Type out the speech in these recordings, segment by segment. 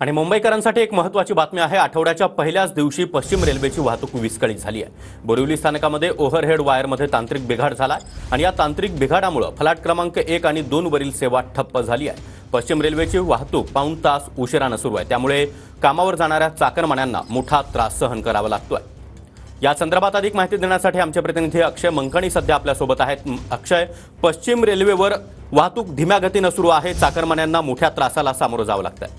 आणि मुंबईकरांसाठी एक महत्त्वाची बातमी आहे। आठवड्याच्या पहिल्याच दिवशी पश्चिम रेल्वेची वाहतूक विस्कळीत झाली आहे। बोरिवली स्थानकामध्ये ओव्हरहेड वायरमध्ये तांत्रिक बिघाड झाला आणि या तांत्रिक बिघाडामुळे फलाट क्रमांक 1 आणि 2 वरील सेवा ठप्प झाली आहे। पश्चिम रेल्वेची वाहतूक पाऊण तास उशिराने सुरू आहे, त्यामुळे कामावर जाणाऱ्या चाकरमान्यांना मोठा त्रास सहन करावा लागतोय। या संदर्भात अधिक माहिती देण्यासाठी आमचे प्रतिनिधी अक्षय मंकणी सध्या आपल्या सोबत आहेत। अक्षय, पश्चिम रेल्वेवर वाहतूक धीम्या गतीने सुरू आहे, चाकरमान्यांना मोठ्या त्रासाला सामोरं जावं लागतंय।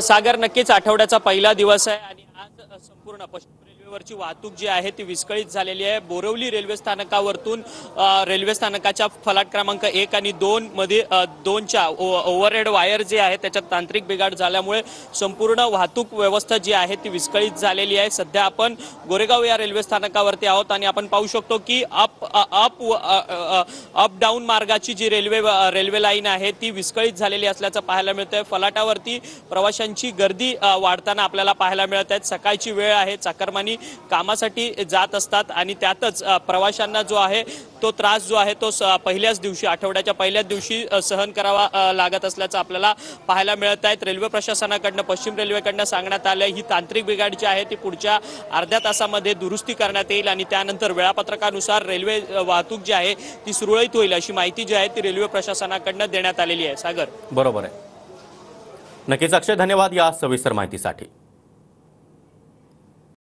सागर, नक्कीच आठवड्याचा पहिला दिवस आहे आणि आज संपूर्ण पश्चिम रेल्वेवरची वाहतूक जी आहे ती विस्कळीत झालेली आहे। बोरिवली रेल्वे स्थानकावरतून रेल्वे स्थानकाच्या फलाट क्रमांक 1 आणि 2 मध्ये 2च्या ओव्हरहेड वायर जे आहे त्याच्यात तांत्रिक बिघाड झाल्यामुळे संपूर्ण वाहतूक व्यवस्था जी आहे ती विस्कळीत झालेली आहे। सध्या आपण गोरेगाव या रेल्वे स्थानकावरती आहोत आणि आपण पाहू शकतो की अप डाऊन मार्गाची जी रेल्वे लाईन आहे ती विस्कळीत झालेली असल्याचं पाहायला मिळतंय। फलाटावरती प्रवाशांची गर्दी वाढताना आपल्याला पाहायला मिळत आहे। सकाळची वेळ आहे, चाकरमानी कामासाठी जात असतात आणि त्यातच प्रवाशांना जो आहे तो त्रास जो आहे तो पहिल्याच दिवशी, आठवड्याच्या पहिल्याच दिवशी सहन करावा लागत असल्याचं आपल्याला पाहायला मिळत आहे। रेल्वे प्रशासनाकडनं, पश्चिम रेल्वेकडनं सांगण्यात आलं ही तांत्रिक बिघाड जी आहे ती पुढच्या अर्ध्या तासामध्ये दुरुस्ती करण्यात येईल आणि त्यानंतर वेळापत्रकानुसार रेल्वे वाहतूक जी आहे ती सुरळीत होईल अशी माहिती जी आहे ती रेल्वे प्रशासनाकडनं देण्यात आलेली आहे। सागर, बरोबर आहे। नक्कीच अक्षय, धन्यवाद या सविस्तर माहितीसाठी।